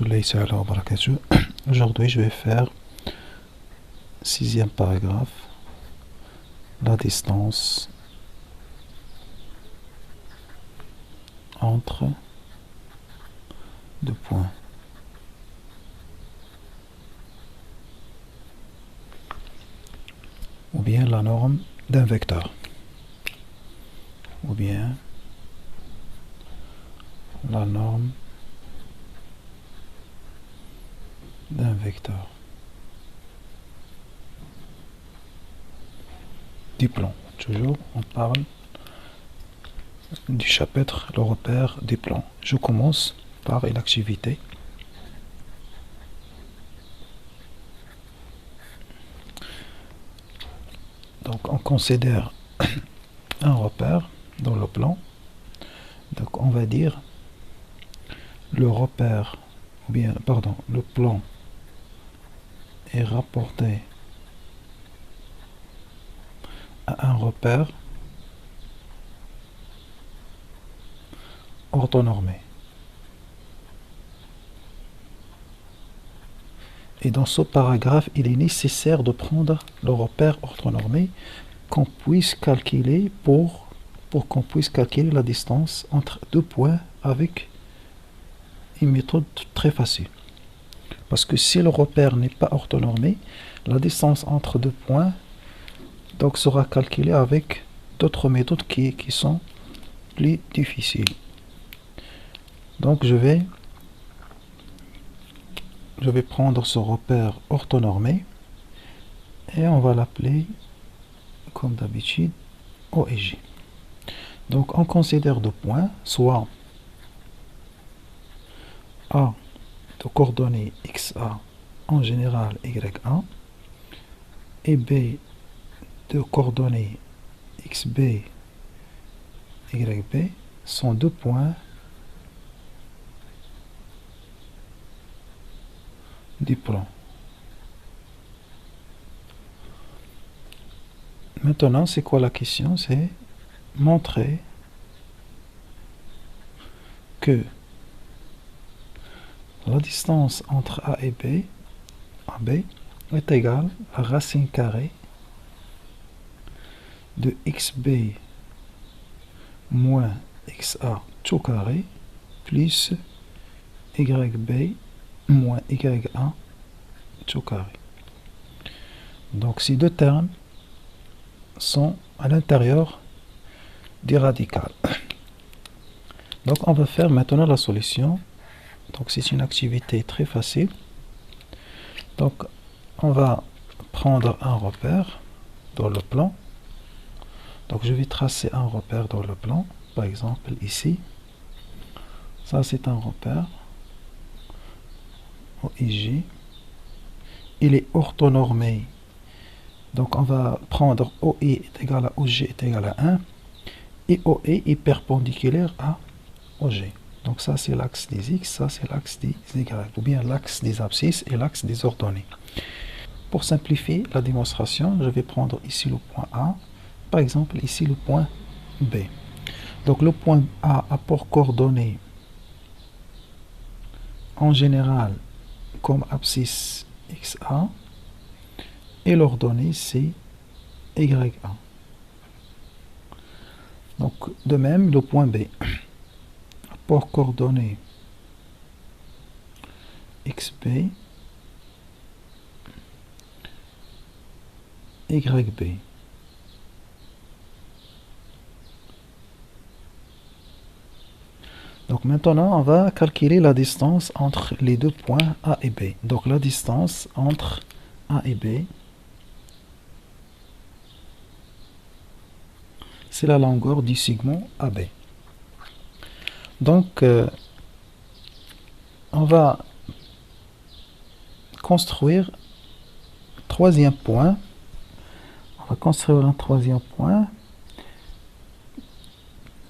rahmatullahi ta'ala wa barakatuh. Aujourd'hui, je vais faire sixième paragraphe, la distance entre deux points. Ou bien la norme d'un vecteur. Ou bien la norme d'un vecteur du plan. Toujours, on parle du chapitre le repère des plans. Je commence par une activité. Donc, on considère un repère dans le plan. Donc, on va dire le repère, ou bien, pardon, le plan est rapporté à un repère orthonormé. Et dans ce paragraphe, il est nécessaire de prendre le repère orthonormé qu'on puisse calculer pour qu'on puisse calculer la distance entre deux points avec une méthode très facile. Parce que si le repère n'est pas orthonormé, la distance entre deux points donc sera calculée avec d'autres méthodes qui sont plus difficiles. Donc je vais prendre ce repère orthonormé et on va l'appeler comme d'habitude O et J. Donc on considère deux points, soit A de coordonnées XA en général YA et B de coordonnées XB YB sont deux points du plan. Maintenant, c'est quoi la question? C'est montrer que la distance entre A et B, AB est égale à racine carrée de XB moins XA tout carré plus YB moins YA tout carré. Donc ces deux termes sont à l'intérieur du radical. Donc on va faire maintenant la solution. Donc c'est une activité très facile. Donc on va prendre un repère dans le plan. Donc je vais tracer un repère dans le plan. Par exemple ici. Ça c'est un repère. OIJ. Il est orthonormé. Donc on va prendre OI est égal à OG est égal à 1. Et OE est perpendiculaire à OG. Donc ça c'est l'axe des X, ça c'est l'axe des Y, ou bien l'axe des abscisses et l'axe des ordonnées. Pour simplifier la démonstration, je vais prendre ici le point A, par exemple ici le point B. Donc le point A a pour coordonnées en général comme abscisse XA et l'ordonnée c'est YA. Donc de même le point B a pour coordonnées XB YB. Donc maintenant, on va calculer la distance entre les deux points A et B. Donc la distance entre A et B, c'est la longueur du segment AB. Donc, on va construire troisième point. On va construire un troisième point.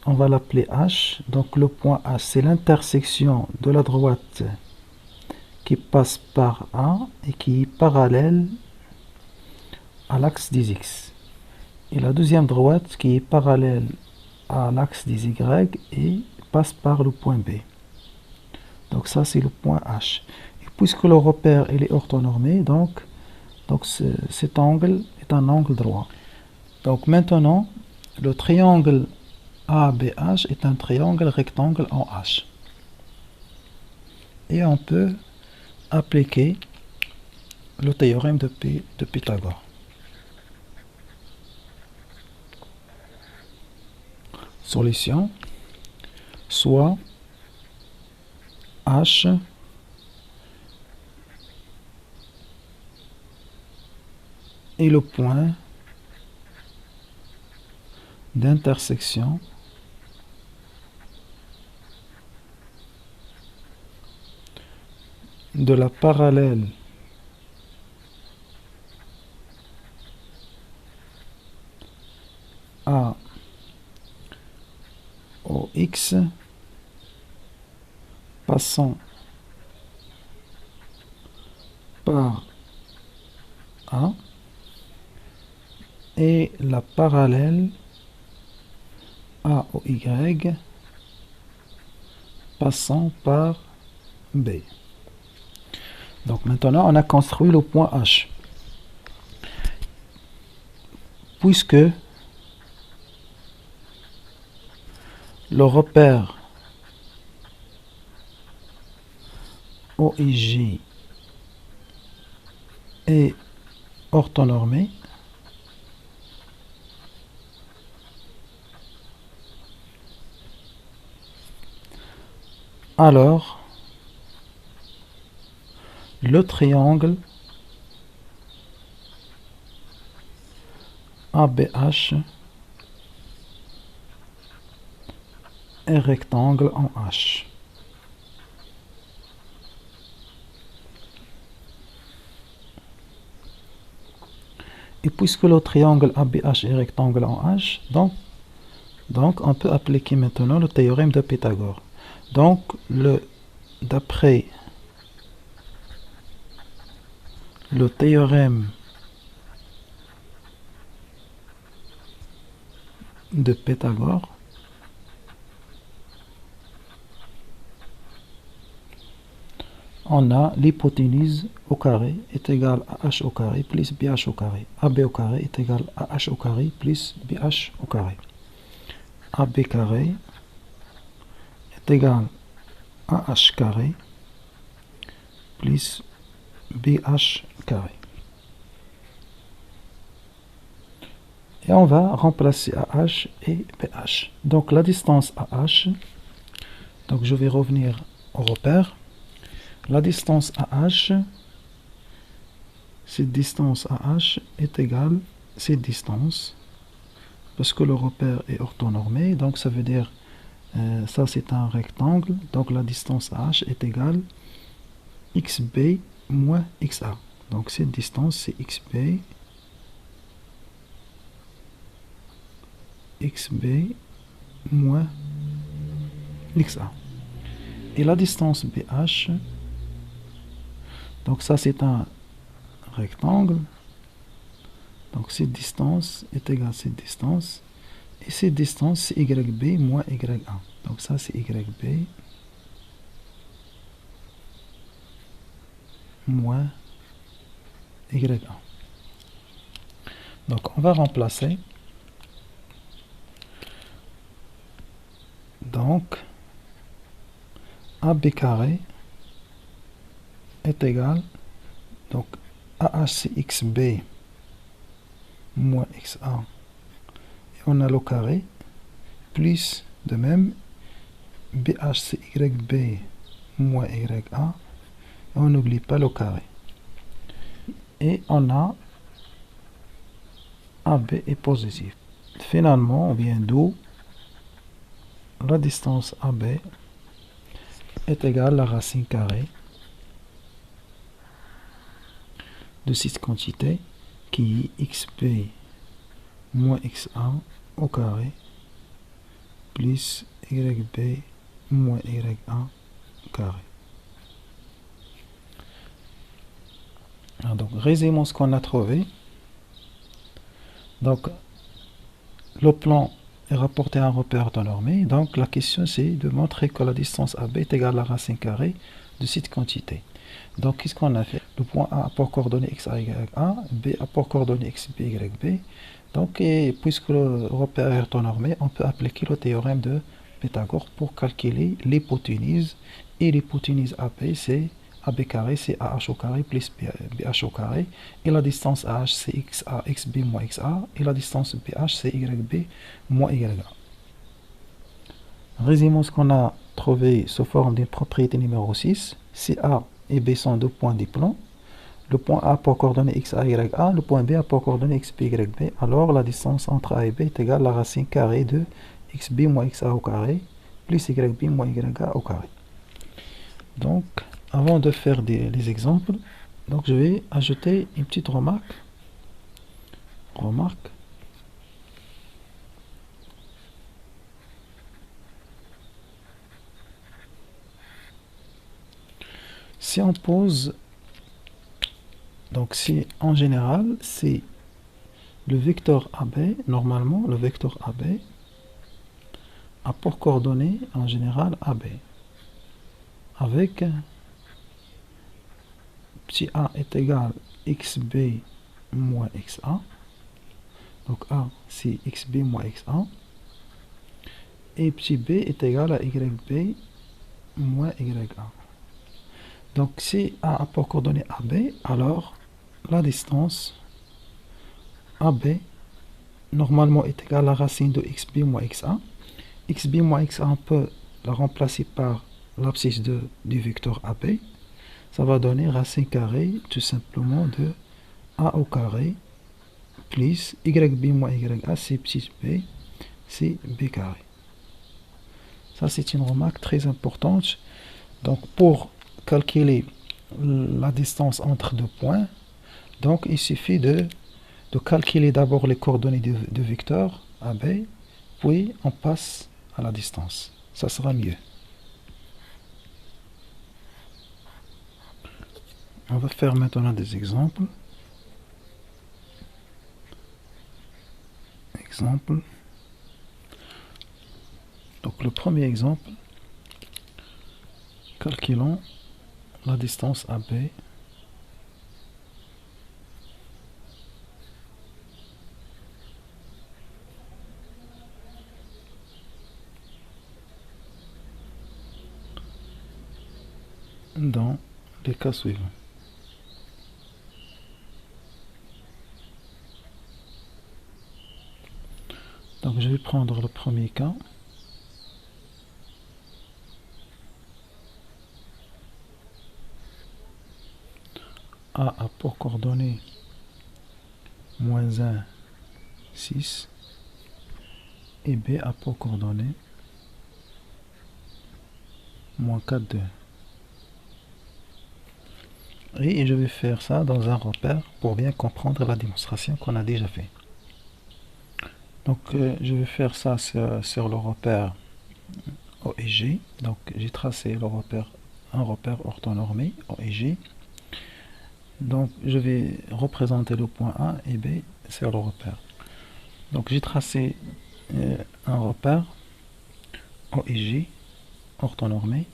On va l'appeler H. Donc le point H, c'est l'intersection de la droite qui passe par A et qui est parallèle à l'axe des X. Et la deuxième droite qui est parallèle à l'axe des Y et passe par le point B. Donc ça c'est le point H. Et puisque le repère il est orthonormé, donc cet angle est un angle droit. Donc maintenant, le triangle ABH est un triangle rectangle en H. Et on peut appliquer le théorème de Pythagore. Solution, soit H est le point d'intersection de la parallèle A au X passant par A et la parallèle A au Y passant par B. Donc maintenant on a construit le point H. Puisque le repère OIJ est orthonormé, alors le triangle ABH est rectangle en H. Et puisque le triangle ABH est rectangle en H, donc on peut appliquer maintenant le théorème de Pythagore. Donc d'après le théorème de Pythagore, on a l'hypoténuse au carré est égale à h au carré plus bh au carré. AB au carré est égal à h au carré plus bh au carré. AB carré est égal à h carré plus bh carré. Et on va remplacer AH et BH. Donc la distance AH, donc je vais revenir au repère. La distance AH, cette distance AH est égale à cette distance, parce que le repère est orthonormé, donc ça veut dire, ça c'est un rectangle, donc la distance AH est égale à XB moins XA. Donc cette distance c'est XB moins XA. Et la distance BH, donc ça c'est un rectangle, donc cette distance est égale à cette distance, et cette distance c'est YB moins YA. Donc ça c'est YB moins YA. Donc on va remplacer. Donc AB carré est égal, donc AH c'est XB moins XA, et on a le carré, plus de même BH c'est YB moins YA, et on n'oublie pas le carré. Et on a AB est positif. Finalement on vient d'où la distance AB est égale à la racine carrée de cette quantité qui est XB moins XA au carré plus YB moins YA carré. Donc résumons ce qu'on a trouvé. Donc le plan et rapporter un repère orthonormé. Donc la question c'est de montrer que la distance AB est égale à la racine carrée de cette quantité. Donc qu'est-ce qu'on a fait? Le point A a pour coordonnées x, a, y, a, B a pour coordonnées x, b, y, b. Donc puisque le repère est orthonormé, on peut appliquer le théorème de Pythagore pour calculer l'hypoténuse. Et l'hypoténuse AB c'est AB carré c'est AH au carré plus BH au carré. Et la distance AH c'est XA, XB moins XA. Et la distance BH c'est YB moins YA. Résumons ce qu'on a trouvé sous forme d'une propriété numéro 6. Si A et B sont deux points du plan, le point A pour coordonnées x, a, y, a, le point B a pour coordonnées x, b, y, b, alors la distance entre A et B est égale à la racine carrée de xb moins xa au carré plus yb moins ya au carré. Donc, avant de faire les exemples, donc je vais ajouter une petite remarque. Si on pose, donc si en général, c'est le vecteur AB, normalement le vecteur AB a pour coordonnées en général AB, avec petit a est égal à xb moins xa, donc a c'est xb moins xa, et petit b est égal à yb moins ya. Donc si a pour coordonnées AB, alors la distance AB normalement est égale à la racine de xb moins xa. Xb moins xa, on peut la remplacer par l'abscisse du vecteur AB. Ça va donner racine carrée tout simplement de a au carré plus yb moins ya, c'est petit b, c'est b carré. Ça c'est une remarque très importante. Donc pour calculer la distance entre deux points, donc il suffit de calculer d'abord les coordonnées du vecteur AB, puis on passe à la distance. Ça sera mieux. On va faire maintenant des exemples. Donc le premier exemple, calculons la distance AB dans les cas suivants. Donc je vais prendre le premier cas. A a pour coordonnées moins 1, 6 et B a pour coordonnées moins 4, 2. Et je vais faire ça dans un repère pour bien comprendre la démonstration qu'on a déjà fait. Donc je vais faire ça sur le repère O et G. Donc j'ai tracé un repère orthonormé O et G. Donc je vais représenter le point A et B sur le repère. Donc j'ai tracé un repère O et G orthonormé.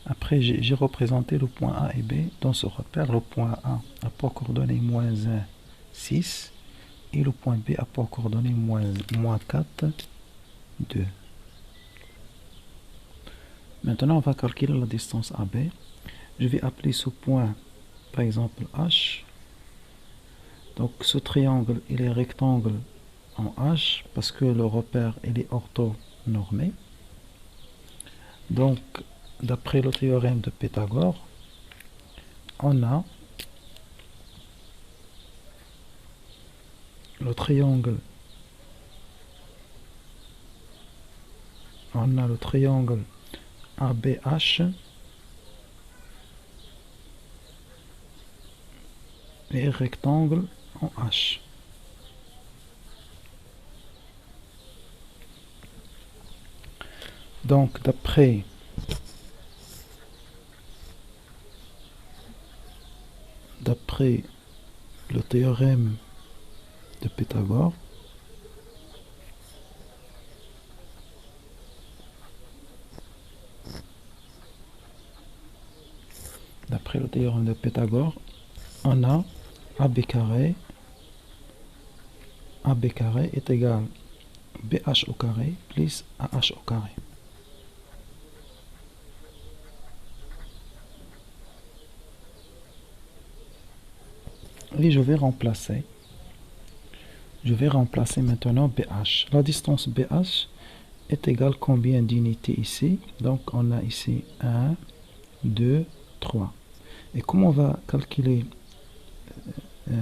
Après j'ai représenté le point A et B dans ce repère. Le point A a pour coordonnées moins 1, 6 et le point B a pour coordonnées moins 4, 2. Maintenant on va calculer la distance AB. Je vais appeler ce point par exemple H. Donc ce triangle il est rectangle en H parce que le repère il est orthonormé. Donc d'après le théorème de Pythagore, on a le triangle ABH et rectangle en H. Donc d'après le théorème de Pythagore, théorème de Pythagore, on a AB carré est égal BH au carré plus AH au carré. Et je vais remplacer maintenant BH. La distance BH est égale combien d'unités ici? Donc on a ici 1, 2, 3. Et comment on va calculer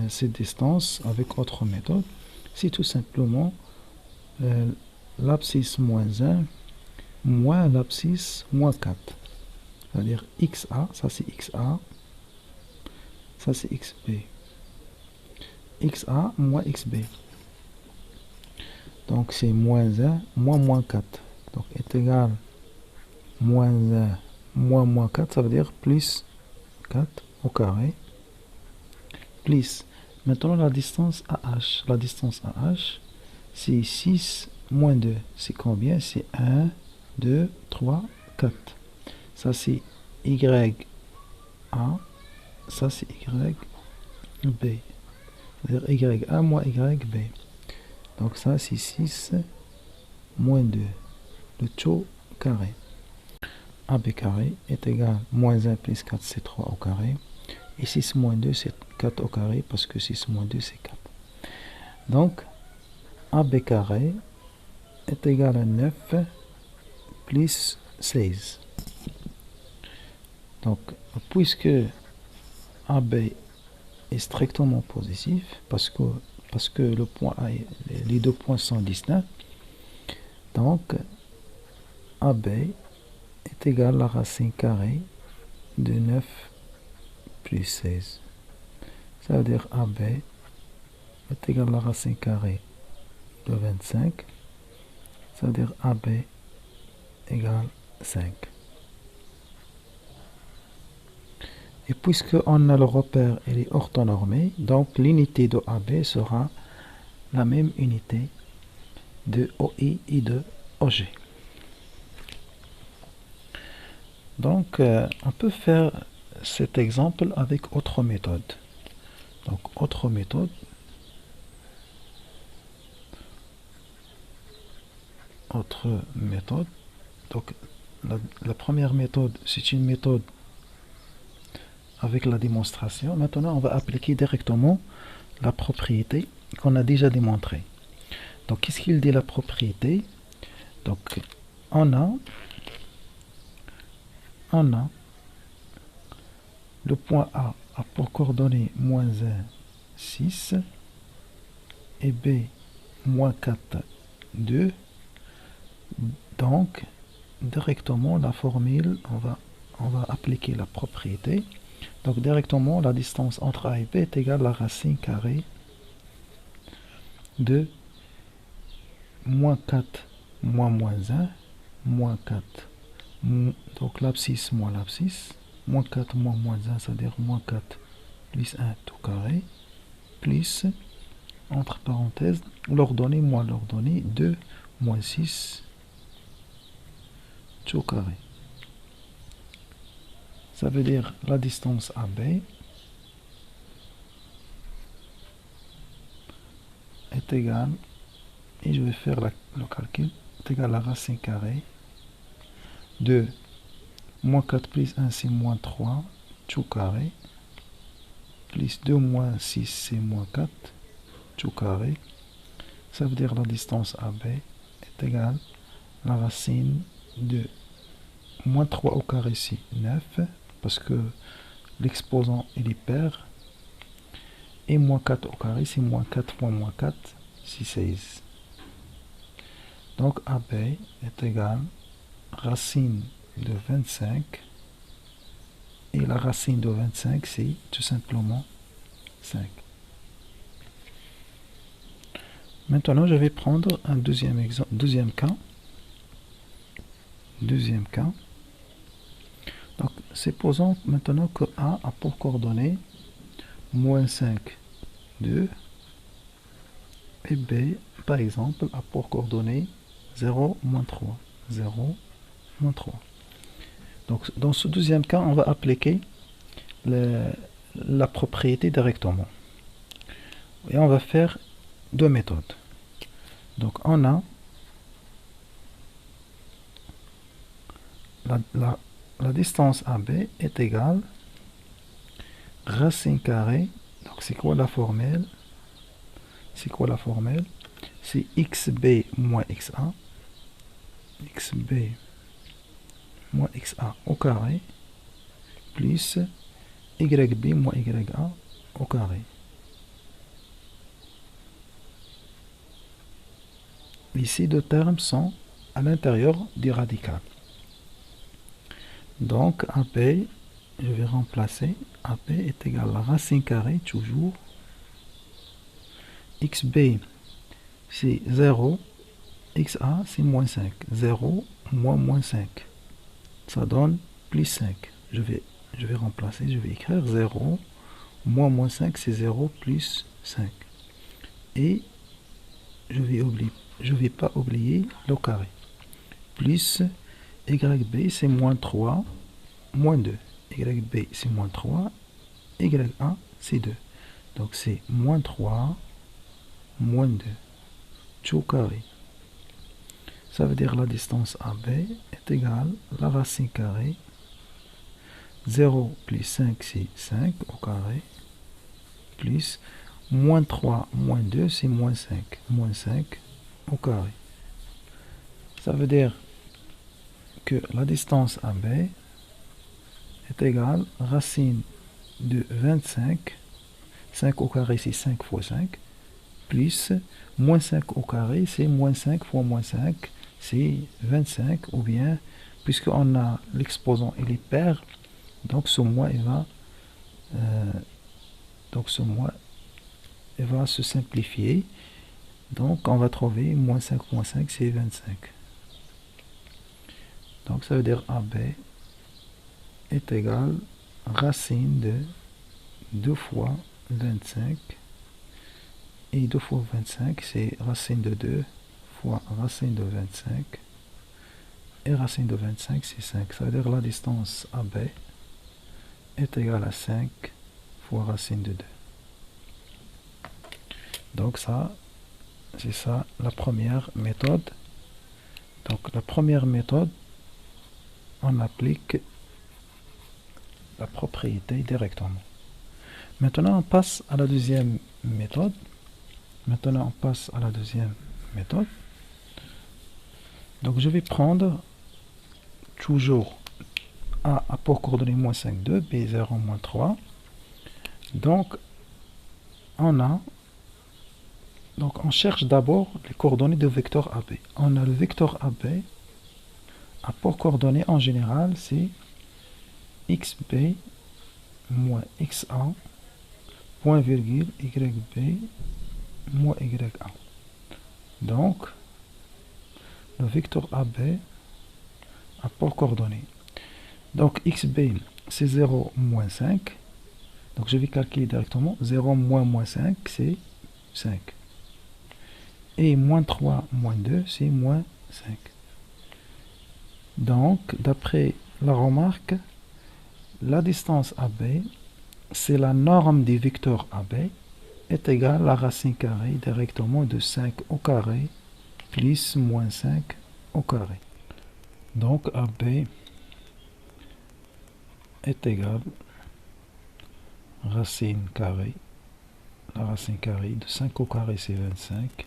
ces distances avec autre méthode? C'est tout simplement l'abscisse moins 1 moins l'abscisse moins 4. C'est-à-dire XA, ça c'est XA, ça c'est XB. XA moins XB. Donc c'est moins 1 moins 4. Donc est égal moins 1 moins 4, ça veut dire plus 4 au carré. Plus, maintenant la distance AH. La distance AH, c'est 6 moins 2. C'est combien? C'est 1, 2, 3, 4. Ça c'est YA, ça c'est YB. C'est-à-dire YA moins YB. Donc ça c'est 6 moins 2. Le tout carré. AB carré est égal moins 1 plus 4 c'est 3 au carré. Et 6 moins 2 c'est 4 au carré parce que 6 moins 2 c'est 4. Donc AB carré est égal à 9 plus 16. Donc puisque AB est strictement positif parce que le point A, les deux points sont distincts, donc AB est égal à la racine carrée de 9 plus 16. Ça veut dire AB est égal à la racine carrée de 25. Ça veut dire AB égale 5. Et puisque on a le repère et les orthonormés, donc l'unité de AB sera la même unité de OI et de OG. Donc on peut faire cet exemple avec autre méthode. Donc autre méthode. Donc la première méthode, c'est une méthode avec la démonstration. Maintenant, on va appliquer directement la propriété qu'on a déjà démontrée. Donc, qu'est-ce qu'il dit la propriété? Donc, on a le point A pour coordonnées moins 1, 6 et B moins 4, 2. Donc, directement, la formule, on va appliquer la propriété. Donc, directement, la distance entre A et B est égale à la racine carrée de moins 4 moins 1, moins 4. Donc, l'abscisse moins l'abscisse. Moins 4 moins 1, c'est-à-dire moins 4 plus 1 tout carré. Plus, entre parenthèses, l'ordonnée moins l'ordonnée, 2 moins 6 tout carré. Ça veut dire la distance AB est égale, et je vais faire le calcul, est égal à la racine carrée de moins 4 plus 1 c'est moins 3 tout carré, plus 2 moins 6 c'est moins 4 tout carré. Ça veut dire la distance AB est égale à la racine de moins 3 au carré c'est 9, parce que l'exposant il est pair, et moins 4 au carré c'est moins 4 fois moins 4 c'est 16. Donc AB est égal à racine de 25, et la racine de 25 c'est tout simplement 5. Maintenant je vais prendre un deuxième exemple, deuxième cas. Donc supposons maintenant que A a pour coordonnée moins 5, 2, et B par exemple a pour coordonnée 0, moins 3. 0, moins 3. Donc dans ce deuxième cas, on va appliquer la propriété directement. Et on va faire deux méthodes. Donc on a la distance AB est égale racine carrée. Donc c'est quoi la formule? C'est quoi la formule? C'est xb moins xa, xb moins xa au carré, plus yb moins ya au carré. Les ces deux termes sont à l'intérieur du radical. Donc AB, je vais remplacer, AB est égal à la racine carrée, toujours. XB, c'est 0. XA, c'est moins 5. 0 moins 5. Ça donne plus 5. Je vais remplacer, je vais écrire 0 moins 5, c'est 0 plus 5. Et je vais pas oublier le carré. Plus YB, c'est moins 3, moins 2. YB, c'est moins 3. YA, c'est 2. Donc c'est moins 3, moins 2. Tout carré. Ça veut dire la distance AB est égale à la racine carrée. 0 plus 5, c'est 5 au carré. Plus moins 3, moins 2, c'est moins 5. Moins 5 au carré. Ça veut dire que la distance AB est égale à racine de 25. 5 au carré, c'est 5 fois 5. Plus moins 5 au carré, c'est moins 5 fois moins 5. C'est 25, ou bien, puisqu'on a l'exposant et les paires, donc ce moins il va se simplifier. Donc on va trouver moins 5 moins 5, c'est 25. Donc ça veut dire AB est égal à racine de 2 fois 25. Et 2 fois 25, c'est racine de 2 fois racine de 25. Et racine de 25, c'est 5. Ça veut dire que la distance AB est égale à 5 fois racine de 2. Donc ça, c'est ça la première méthode. Donc la première méthode, on applique la propriété directement. Maintenant, on passe à la deuxième méthode. Donc je vais prendre toujours A à port coordonnées moins 5, 2, B0, moins 3. Donc on cherche d'abord les coordonnées de vecteur AB. On a le vecteur AB à port coordonnées en général, c'est xb moins xa, point virgule, yb moins ya. Donc le vecteur AB à port coordonnées. Donc xb c'est 0 moins 5. Donc je vais calculer directement. 0 moins 5 c'est 5. Et moins 3 moins 2 c'est moins 5. Donc d'après la remarque, la distance AB, c'est la norme du vecteur AB, est égale à la racine carrée directement de 5 au carré plus moins 5 au carré. Donc AB est égal à racine carrée. La racine carrée de 5 au carré c'est 25.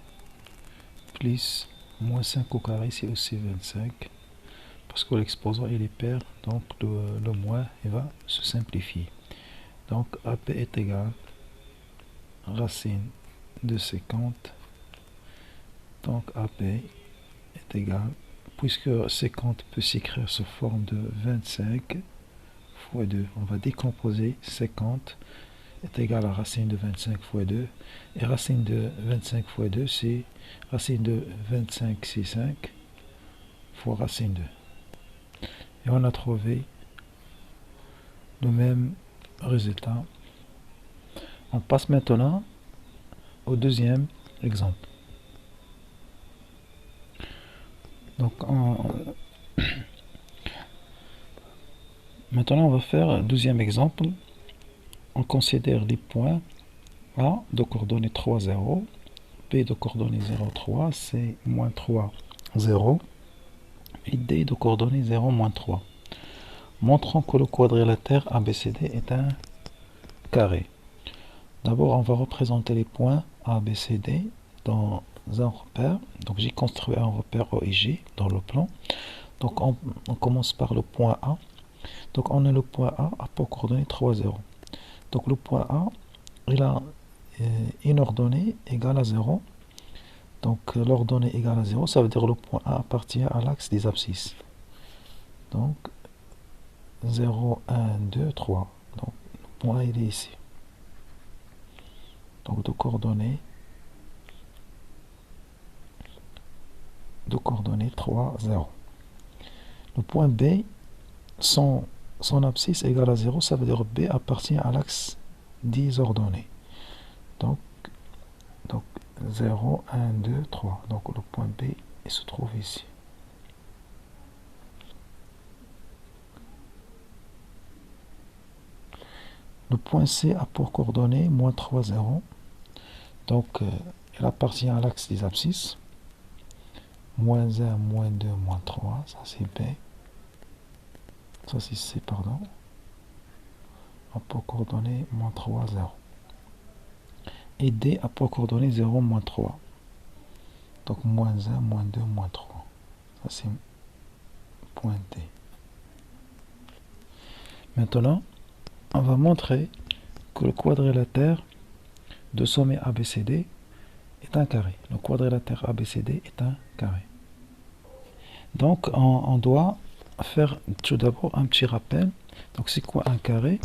Plus moins 5 au carré c'est aussi 25. Parce que l'exposant il est pair, donc le moins il va se simplifier. Donc AP est égal à racine de 50. Donc AP est égal, puisque 50 peut s'écrire sous forme de 25 fois 2. On va décomposer 50 est égal à racine de 25 fois 2. Et racine de 25 fois 2, c'est racine de 25, c'est 5 fois racine 2. Et on a trouvé le même résultat. On passe maintenant au deuxième exemple. Donc maintenant on va faire un deuxième exemple. on considère les points A de coordonnées 3, 0, B de coordonnées 0, 3, C, moins 3, 0, et D de coordonnées 0, moins 3. Montrons que le quadrilatère ABCD est un carré. D'abord, on va représenter les points ABCD dans un repère. Donc, j'ai construit un repère OIG dans le plan. Donc, on commence par le point A. Donc, on a le point A pour coordonnées 3, 0. Donc, le point A, il a une ordonnée égale à 0. Donc, l'ordonnée égale à 0, ça veut dire que le point A appartient à l'axe des abscisses. Donc, 0, 1, 2, 3. Donc, le point A, il est ici. Donc, de coordonnées 3, 0. Le point B, son abscisse égale à 0, ça veut dire que B appartient à l'axe des ordonnées. Donc 0, 1, 2, 3. Donc le point B, il se trouve ici. Le point C a pour coordonnées moins 3, 0. Donc il appartient à l'axe des abscisses. Moins 1, moins 2, moins 3. Ça c'est B. Ça c'est C, pardon. A pour coordonnées moins 3, 0. Et D a pour coordonnées 0, moins 3. Donc moins 1, moins 2, moins 3. Ça c'est point D. Maintenant, on va montrer que le quadrilatère de sommet ABCD est un carré. Le quadrilatère ABCD est un carré. Donc on doit faire tout d'abord un petit rappel. Donc c'est quoi un carré?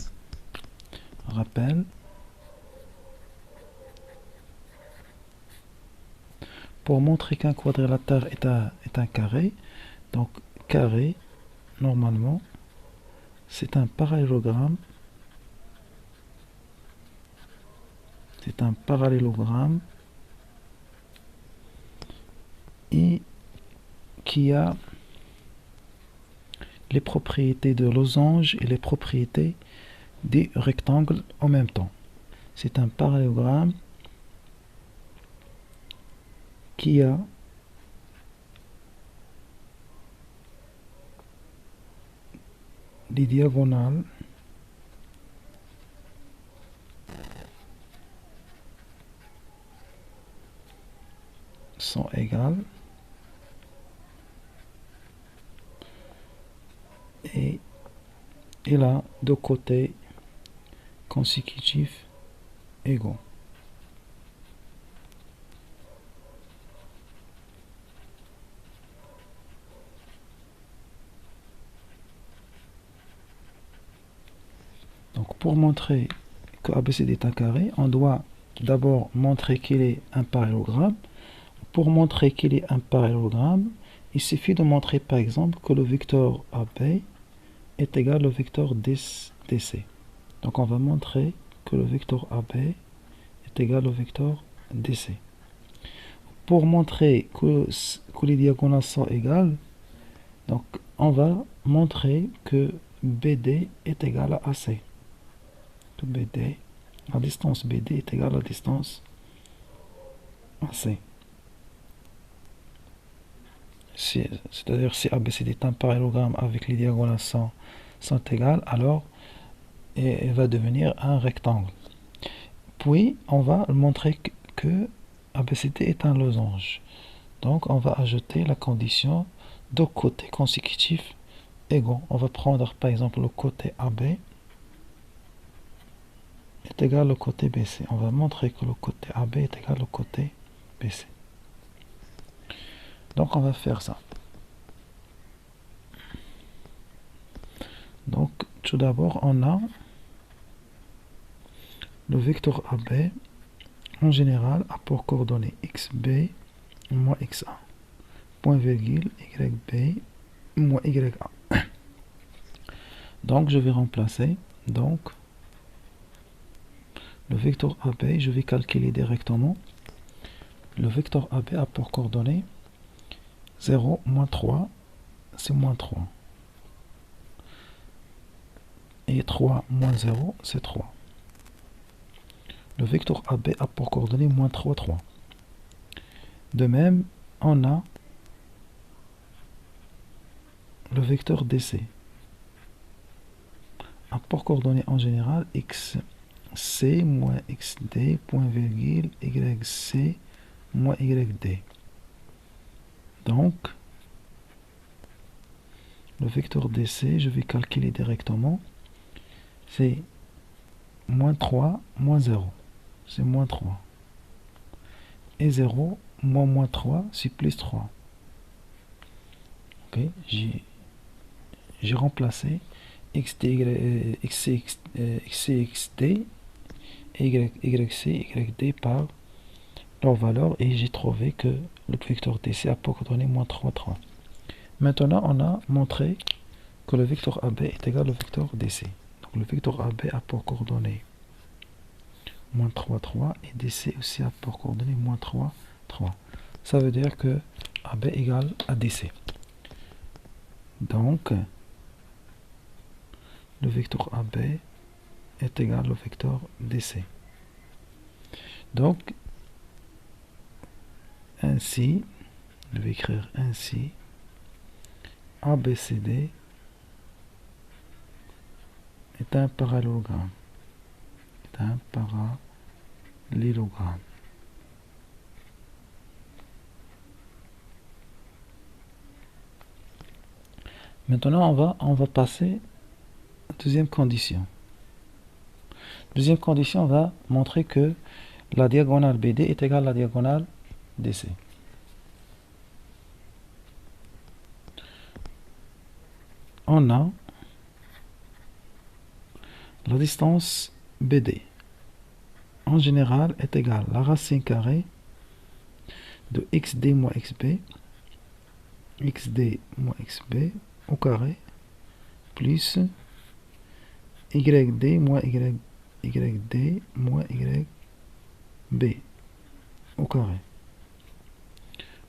Rappel. Pour montrer qu'un quadrilatère est un carré, donc carré, normalement, c'est un parallélogramme. C'est un parallélogramme et qui a les propriétés de losange et les propriétés des rectangles en même temps. C'est un parallélogramme qui a les diagonales sont égales et il a deux côtés consécutifs égaux. Donc pour montrer que ABCD est un carré, on doit d'abord montrer qu'il est un parallélogramme. Pour montrer qu'il est un parallélogramme, il suffit de montrer par exemple que le vecteur AB est égal au vecteur DC. Donc on va montrer que le vecteur AB est égal au vecteur DC. Pour montrer que les diagonales sont égales, donc on va montrer que BD est égal à AC. Que BD, la distance BD est égale à la distance AC. C'est-à-dire si ABCD est un parallélogramme avec les diagonales sont égales, alors il va devenir un rectangle. Puis on va montrer que ABCD est un losange. Donc on va ajouter la condition de côtés consécutifs égaux. On va prendre par exemple le côté AB est égal au côté BC. On va montrer que le côté AB est égal au côté BC. Donc on va faire ça. Donc tout d'abord on a le vecteur AB en général a pour coordonnées xb moins xa. Point virgule yb moins ya. Donc je vais remplacer donc le vecteur AB, je vais calculer directement. Le vecteur AB a pour coordonnées 0, moins 3, c'est moins 3. Et 3 moins 0, c'est 3. le vecteur AB a pour coordonnée moins 3, 3. De même, on a le vecteur DC a pour coordonnée en général xc moins xd, point virgule, yc moins yd. Donc, le vecteur DC, je vais calculer directement, c'est moins 3, moins 0. C'est moins 3. Et 0, moins 3, c'est plus 3. Ok, j'ai remplacé xd, xd et yc, yd par leur valeur et j'ai trouvé que le vecteur DC a pour coordonnée moins 3, 3. Maintenant, on a montré que le vecteur AB est égal au vecteur DC. Donc le vecteur AB a pour coordonnée moins 3, 3 et DC aussi a pour coordonnée moins 3, 3. Ça veut dire que AB égale à DC. Donc, le vecteur AB est égal au vecteur DC. Donc, ainsi, je vais écrire ainsi, ABCD est un parallélogramme. Maintenant, on va passer à la deuxième condition. Deuxième condition, on va montrer que la diagonale BD est égale à la diagonale DC. On a la distance BD en général est égale à la racine carrée de xd moins xb au carré plus yd moins yd moins yb au carré.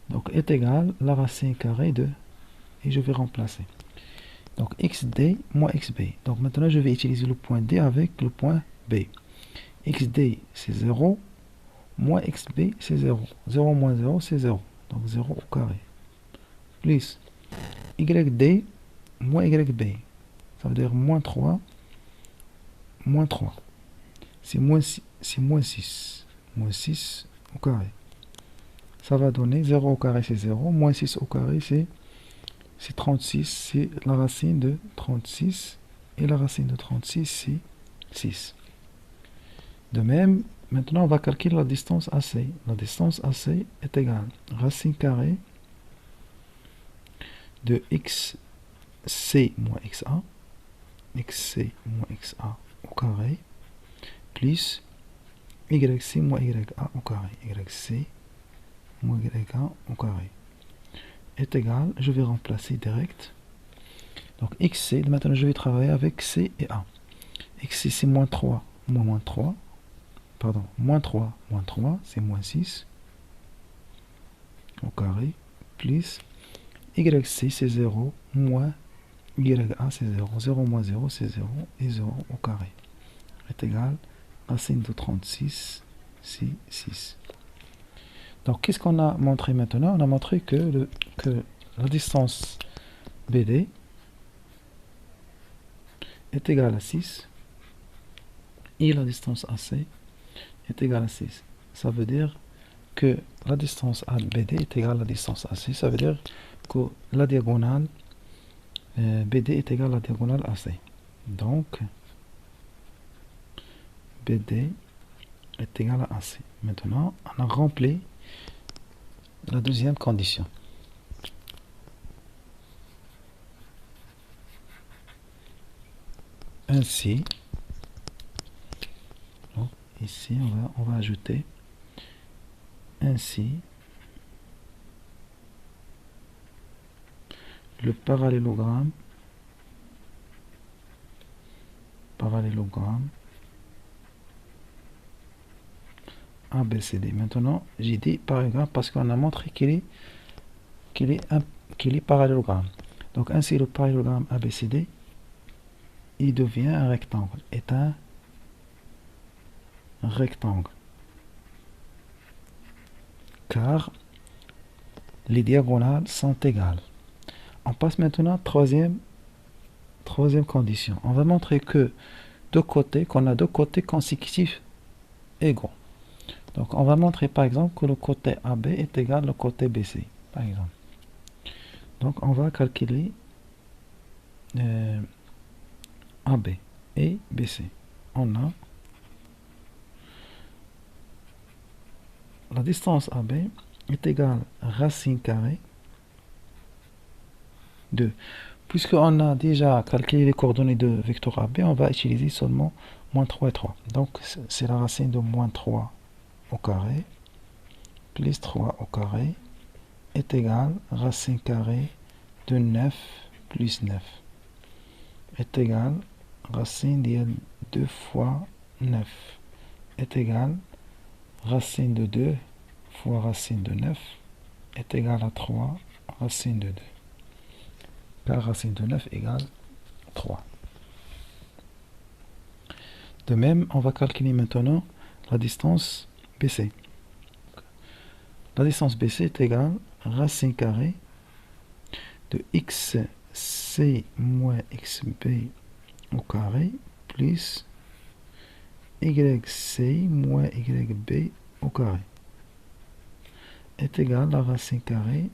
Donc est égal à la racine carrée de, et je vais remplacer. Donc xd moins xb. Donc maintenant je vais utiliser le point D avec le point B. xd c'est 0, moins xb c'est 0. 0 moins 0 c'est 0. Donc 0 au carré. Plus yd moins yb. Ça veut dire moins 3. Moins 3. C'est moins 6. Moins 6 au carré. Ça va donner 0 au carré c'est 0. Moins 6 au carré c'est 36. C'est la racine de 36. Et la racine de 36 c'est 6. De même, maintenant on va calculer la distance AC. La distance AC est égale à racine carrée de xc moins xa, au carré, plus yc moins ya au carré, yc moins ya au carré, est égal, je vais remplacer direct. Donc xc, maintenant je vais travailler avec c et a. xc c'est moins 3, moins 3. Pardon, moins 3, c'est moins 6 au carré, plus yc c'est 0, moins ya c'est 0, 0 moins 0 c'est 0, et 0 au carré est égal à racine de 36, c'est 6. Donc qu'est-ce qu'on a montré maintenant? On a montré que la distance BD est égale à 6 et la distance AC est égale à 6. Ça veut dire que la distance BD est égale à la distance AC. Ça veut dire que la diagonale BD est égale à la diagonale AC. Donc, BD est égal à AC. Maintenant, on a rempli la deuxième condition. Ainsi, donc ici on va ajouter ainsi le parallélogramme ABCD. Maintenant, j'ai dit parallélogramme parce qu'on a montré qu'il est parallélogramme. Donc ainsi le parallélogramme ABCD il devient un rectangle, est un rectangle, car les diagonales sont égales. On passe maintenant à troisième condition. On va montrer que qu'on a deux côtés consécutifs égaux. Donc on va montrer par exemple que le côté AB est égal au côté BC, par exemple. Donc on va calculer AB et BC. On a la distance AB est égale à racine carrée de, puisqu'on a déjà calculé les coordonnées de vecteur AB, on va utiliser seulement moins 3 et 3. Donc c'est la racine de moins 3 au carré plus 3 au carré est égal à racine carrée de 9 plus 9 est égal à racine de 2 fois 9 est égal à racine de 2 fois racine de 9 est égal à 3 racine de 2. Car racine de 9 égale 3. De même, on va calculer maintenant la distance BC. La distance BC est égale à racine carrée de xc moins xb au carré plus yc moins yb au carré est égal à racine carrée.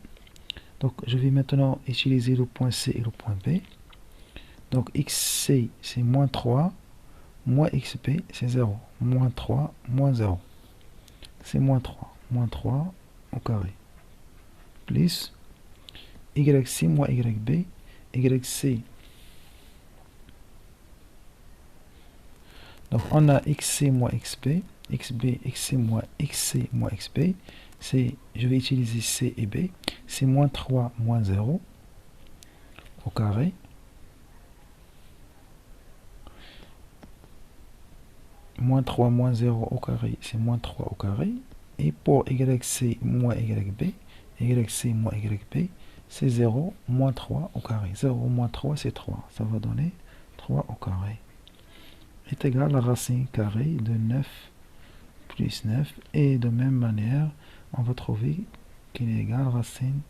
Donc je vais maintenant utiliser le point C et le point B. Donc xc c'est moins 3, moins xb c'est 0. Moins 3, moins 0. C'est moins 3 au carré. Plus yc moins yb, yc. Donc on a xc moins xb, xc moins xb. Je vais utiliser c et b. C'est moins 3 moins 0 au carré. Moins 3 moins 0 au carré, c'est moins 3 au carré. Et pour yc moins yb, yc moins yb, c'est 0 moins 3 au carré. 0 moins 3, c'est 3. Ça va donner 3 au carré. Est égal à racine carrée de 9 plus 9. Et de même manière, on va trouver qu'il est égal à racine,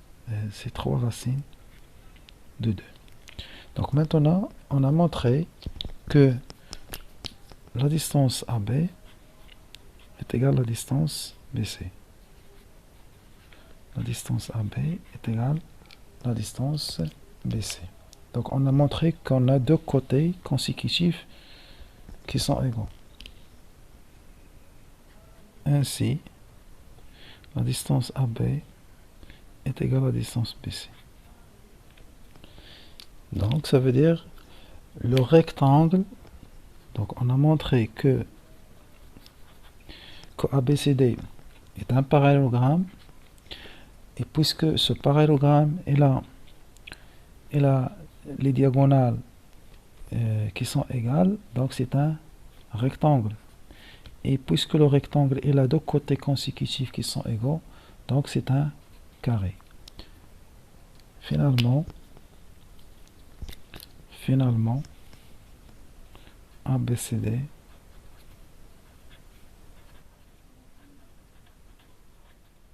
c'est 3 racines de 2. Donc maintenant, on a montré que la distance AB est égale à la distance BC. La distance AB est égale à la distance BC. Donc on a montré qu'on a deux côtés consécutifs qui sont égaux. Ainsi, la distance AB est égale à la distance BC. Donc ça veut dire le rectangle. Donc on a montré que ABCD est un parallélogramme, et puisque ce parallélogramme est là, les diagonales qui sont égales, donc c'est un rectangle. Et puisque le rectangle est là deux côtés consécutifs qui sont égaux, donc c'est un carré. Finalement, ABCD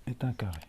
est un carré.